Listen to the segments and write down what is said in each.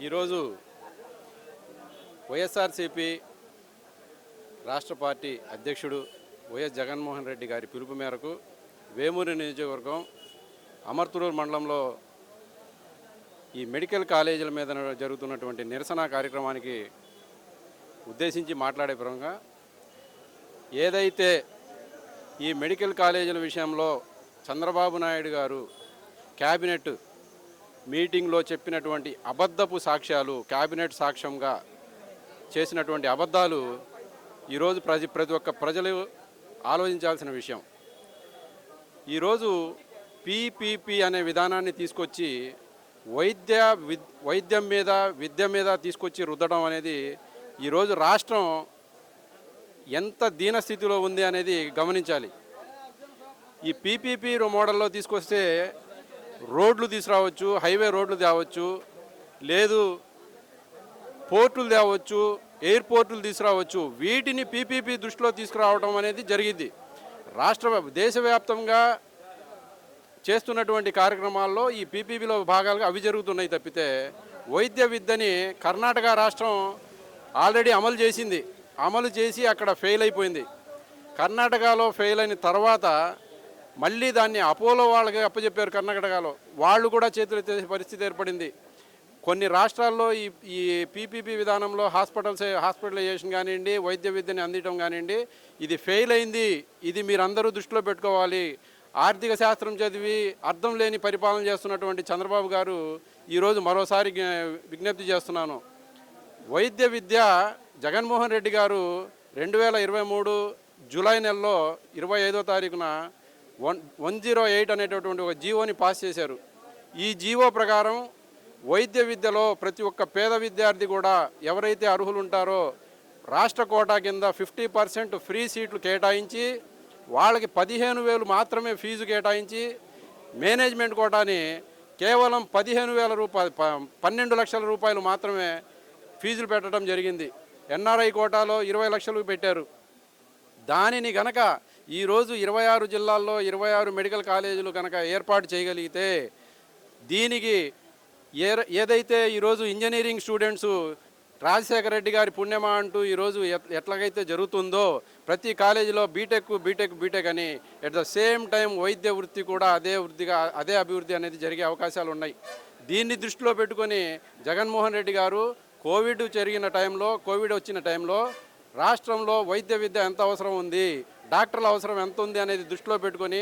ఈరోజు వైఎస్ఆర్సీపీ రాష్ట్ర పార్టీ అధ్యక్షుడు వైఎస్ జగన్మోహన్ రెడ్డి గారి పిలుపు మేరకు వేమూరి నియోజకవర్గం అమర్తూరు మండలంలో ఈ మెడికల్ కాలేజీల మీద జరుగుతున్నటువంటి నిరసన కార్యక్రమానికి ఉద్దేశించి మాట్లాడే పరంగా ఏదైతే ఈ మెడికల్ కాలేజీల విషయంలో చంద్రబాబు నాయుడు గారు క్యాబినెట్ మీటింగ్లో చెప్పినటువంటి అబద్ధపు సాక్ష్యాలు, క్యాబినెట్ సాక్ష్యంగా చేసినటువంటి అబద్ధాలు ఈరోజు ప్రతి ఒక్క ప్రజలు ఆలోచించాల్సిన విషయం. ఈరోజు పీపీపీ అనే విధానాన్ని తీసుకొచ్చి వైద్యం మీద విద్య మీద తీసుకొచ్చి రుద్దడం అనేది ఈరోజు రాష్ట్రం ఎంత దీనస్థితిలో ఉంది అనేది గమనించాలి. ఈ పీపీపీ మోడల్లో తీసుకొస్తే రోడ్లు తీసుకురావచ్చు, హైవే రోడ్లు తేవచ్చు, లేదు పోర్టులు తేవచ్చు, ఎయిర్పోర్టులు తీసుకురావచ్చు. వీటిని పీపీపీ దృష్టిలో తీసుకురావడం అనేది జరిగింది. దేశవ్యాప్తంగా చేస్తున్నటువంటి కార్యక్రమాల్లో ఈ పీపీపీలో భాగాలుగా అవి జరుగుతున్నాయి తప్పితే వైద్య విద్యని కర్ణాటక రాష్ట్రం ఆల్రెడీ అమలు చేసి అక్కడ ఫెయిల్ అయిపోయింది. కర్ణాటకలో ఫెయిల్ అయిన తర్వాత మళ్ళీ దాన్ని అపోలో వాళ్ళకి అప్పచెప్పారు. కర్ణాటకలో వాళ్ళు కూడా చేతులు ఎత్తే పరిస్థితి ఏర్పడింది. కొన్ని రాష్ట్రాల్లో ఈ పీపీపీ విధానంలో హాస్పిటలైజేషన్ కానివ్వండి, వైద్య విద్యని అందించడం కానివ్వండి, ఇది ఫెయిల్ అయింది. ఇది మీరందరూ దృష్టిలో పెట్టుకోవాలి. ఆర్థిక శాస్త్రం చదివి అర్థం లేని పరిపాలన చేస్తున్నటువంటి చంద్రబాబు గారు ఈరోజు మరోసారి విజ్ఞప్తి చేస్తున్నాను. వైద్య విద్య జగన్మోహన్ రెడ్డి గారు 2023 జూలై నెలలో 25వ తారీఖున 108 అనేటటువంటి ఒక జీవోని పాస్ చేశారు. ఈ జీవో ప్రకారం వైద్య విద్యలో ప్రతి ఒక్క పేద విద్యార్థి కూడా ఎవరైతే అర్హులు ఉంటారో రాష్ట్ర కోటా కింద 50% ఫ్రీ సీట్లు కేటాయించి వాళ్ళకి 15,000 మాత్రమే ఫీజు కేటాయించి మేనేజ్మెంట్ కోటాని కేవలం 15,000 రూపాయలు 12 లక్షల రూపాయలు మాత్రమే ఫీజులు పెట్టడం జరిగింది. ఎన్ఆర్ఐ కోటాలో 20 లక్షలు పెట్టారు. దానిని గనక ఈరోజు 26 జిల్లాల్లో 26 మెడికల్ కాలేజీలు కనుక ఏర్పాటు చేయగలిగితే దీనికి ఏదైతే ఈరోజు ఇంజనీరింగ్ స్టూడెంట్స్ రాజశేఖర రెడ్డి గారి పుణ్యమా అంటూ ఈరోజు ఎట్లాగైతే జరుగుతుందో ప్రతి కాలేజీలో బీటెక్ అని ఎట్ ద సేమ్ టైం వైద్య వృత్తి కూడా అదే అభివృద్ధి అనేది జరిగే అవకాశాలు ఉన్నాయి. దీన్ని దృష్టిలో పెట్టుకొని జగన్మోహన్ రెడ్డి గారు కోవిడ్ వచ్చిన టైంలో రాష్ట్రంలో వైద్య విద్య ఎంత అవసరం ఉంది, డాక్టర్ల అవసరం ఎంత ఉంది అనేది దృష్టిలో పెట్టుకొని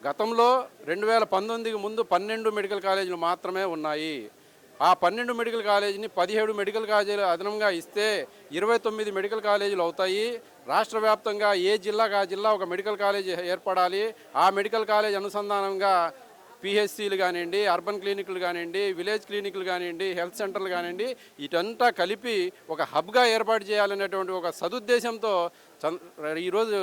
గతంలో 2019కి ముందు 12 మెడికల్ కాలేజీలు మాత్రమే ఉన్నాయి. ఆ 12 మెడికల్ కాలేజీని 17 మెడికల్ కాలేజీలు అదనంగా ఇస్తే 29 మెడికల్ కాలేజీలు అవుతాయి. రాష్ట్ర వ్యాప్తంగా ఏ జిల్లాకు ఆ జిల్లా ఒక మెడికల్ కాలేజీ ఏర్పడాలి. ఆ మెడికల్ కాలేజ్ అనుసంధానంగా పిహెచ్సిలు కానివ్వండి, అర్బన్ క్లినిక్లు కానివ్వండి, విలేజ్ క్లినిక్లు కానివ్వండి, హెల్త్ సెంటర్లు కానివ్వండి, వీటంతా కలిపి ఒక హబ్గా ఏర్పాటు చేయాలనేటువంటి ఒక సదుద్దేశంతో ఈరోజు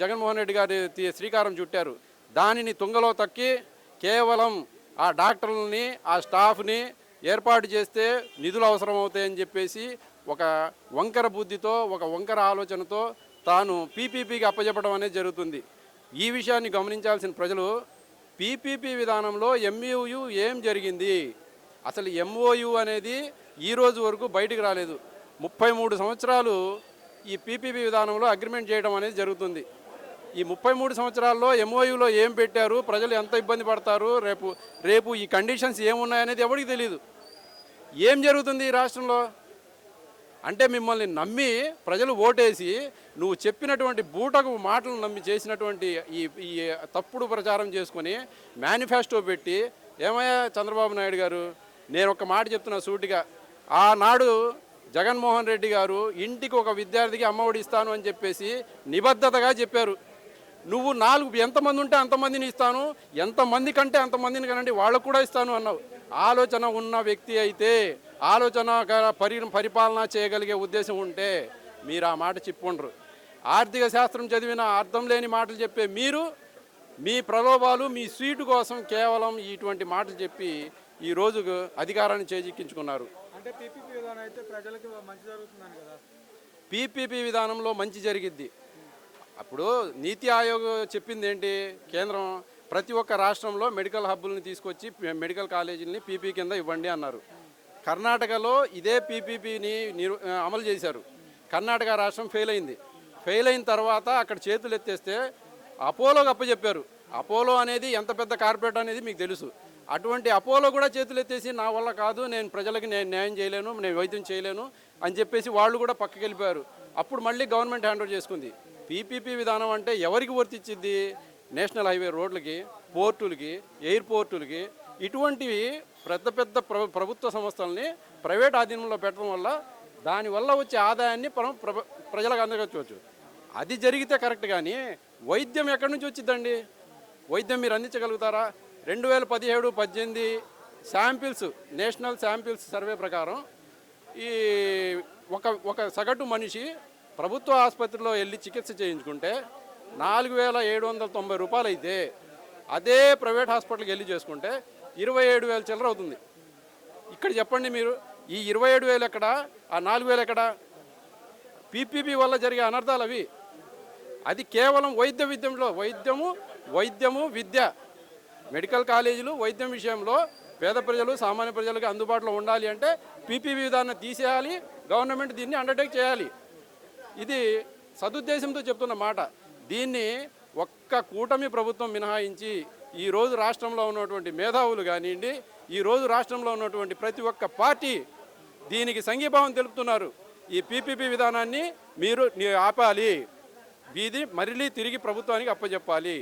జగన్మోహన్ రెడ్డి గారు శ్రీకారం చుట్టారు. దానిని తుంగలో తక్కి కేవలం ఆ డాక్టర్లని ఆ స్టాఫ్ని ఏర్పాటు చేస్తే నిధులు అవసరం అవుతాయని చెప్పేసి ఒక వంకర బుద్ధితో ఒక వంకర ఆలోచనతో తాను పీపీపీకి అప్పచెప్పడం అనేది జరుగుతుంది. ఈ విషయాన్ని గమనించాల్సిన ప్రజలు పీపీపీ విధానంలో ఎంఓయు ఏం జరిగింది, అసలు ఎంఓయు అనేది ఈరోజు వరకు బయటికి రాలేదు. 33 సంవత్సరాలు ఈ పీపీపీ విధానంలో అగ్రిమెంట్ చేయడం అనేది జరుగుతుంది. ఈ 33 సంవత్సరాల్లో ఎంఓయూలో ఏం పెట్టారు, ప్రజలు ఎంత ఇబ్బంది పడతారు, రేపు ఈ కండిషన్స్ ఏమున్నాయనేది ఎవరికి తెలియదు. ఏం జరుగుతుంది ఈ రాష్ట్రంలో అంటే మిమ్మల్ని నమ్మి ప్రజలు ఓటేసి నువ్వు చెప్పినటువంటి బూటకు మాటలు నమ్మి చేసినటువంటి ఈ తప్పుడు ప్రచారం చేసుకొని మేనిఫెస్టో పెట్టి ఏమయ్యా చంద్రబాబు నాయుడు గారు, నేను ఒక మాట చెప్తున్నా సూటిగా, ఆనాడు జగన్మోహన్ రెడ్డి గారు ఇంటికి ఒక విద్యార్థికి అమ్మఒడి ఇస్తాను అని చెప్పేసి నిబద్ధతగా చెప్పారు. నువ్వు 4 ఎంతమంది ఉంటే అంతమందిని ఇస్తాను, ఎంతమంది కంటే అంతమందిని కనండి వాళ్ళకు కూడా ఇస్తాను అన్నావు. ఆలోచన ఉన్న వ్యక్తి అయితే, ఆలోచన పరిపాలన చేయగలిగే ఉద్దేశం ఉంటే మీరు ఆ మాట చెప్పుండ్రు. ఆర్థిక శాస్త్రం చదివిన అర్థం లేని మాటలు చెప్పే మీరు మీ ప్రలోభాలు, మీ సీటు కోసం కేవలం ఇటువంటి మాటలు చెప్పి ఈరోజు అధికారాన్ని చేజిక్కించుకున్నారు. అంటే పీపీపీ విధానం అయితే ప్రజలకు మంచి జరుగుతుందని కదా. పీపీపీ విధానంలో మంచి జరిగిద్ది. అప్పుడు నీతి ఆయోగ్ చెప్పింది ఏంటి, కేంద్రం ప్రతి ఒక్క రాష్ట్రంలో మెడికల్ హబ్బుల్ని తీసుకొచ్చి మెడికల్ కాలేజీలని పీపీ కింద ఇవ్వండి అన్నారు. కర్ణాటకలో ఇదే పీపీపీని అమలు చేశారు. కర్ణాటక రాష్ట్రం ఫెయిల్ అయిన తర్వాత అక్కడ చేతులు ఎత్తేస్తే అపోలోకి అప్పచెప్పారు. అపోలో అనేది ఎంత పెద్ద కార్పొరేట్ అనేది మీకు తెలుసు. అటువంటి అపోలో కూడా చేతులు ఎత్తేసి నా వల్ల కాదు, నేను ప్రజలకి నేను న్యాయం చేయలేను, నేను వైద్యం చేయలేను అని చెప్పేసి వాళ్ళు కూడా పక్కకి వెళ్ళిపోయారు. అప్పుడు మళ్ళీ గవర్నమెంట్ హ్యాండ్ ఓవర్ చేసుకుంది. పీపీపీ విధానం అంటే ఎవరికి వర్తించింది? నేషనల్ హైవే రోడ్లకి, పోర్టులకి, ఎయిర్పోర్టులకి, ఇటువంటివి పెద్ద పెద్ద ప్రభుత్వ సంస్థల్ని ప్రైవేట్ ఆధీనంలో పెట్టడం వల్ల దానివల్ల వచ్చే ఆదాయాన్ని ప్రజలకు అందజేయవచ్చు. అది జరిగితే కరెక్ట్. కానీ వైద్యం ఎక్కడి నుంచి వచ్చిందండి? వైద్యం మీరు అందించగలుగుతారా? 2017-18 శాంపిల్స్, నేషనల్ శాంపిల్స్ సర్వే ప్రకారం ఈ ఒక సగటు మనిషి ప్రభుత్వ ఆసుపత్రిలో వెళ్ళి చికిత్స చేయించుకుంటే 4,790 రూపాయలు అయితే, అదే ప్రైవేట్ హాస్పిటల్కి వెళ్ళి చేసుకుంటే 27,000 చిల్లర అవుతుంది. ఇక్కడ చెప్పండి మీరు, ఈ 27,000 ఎక్కడ, ఆ 4,000 ఎక్కడ? పీపీపీ వల్ల జరిగే అనర్థాలు అవి. అది కేవలం వైద్యము విద్య, మెడికల్ కాలేజీలు వైద్యం విషయంలో పేద ప్రజలు, సామాన్య ప్రజలకు అందుబాటులో ఉండాలి అంటే పీపీపీ విధానం తీసేయాలి. గవర్నమెంట్ దీన్ని అండర్టేక్ చేయాలి. ఇది సదుద్దేశంతో చెప్తున్న మాట. దీన్ని ఒక్క కూటమి ప్రభుత్వం మినహాయించి ఈరోజు రాష్ట్రంలో ఉన్నటువంటి మేధావులు కానివ్వండి, ఈరోజు రాష్ట్రంలో ఉన్నటువంటి ప్రతి ఒక్క పార్టీ దీనికి సంఘీభావం తెలుపుతున్నారు. ఈ పీపీపీ విధానాన్ని మీరు ఆపాలి, మళ్ళీ తిరిగి ప్రభుత్వానికి అప్పచెప్పాలి.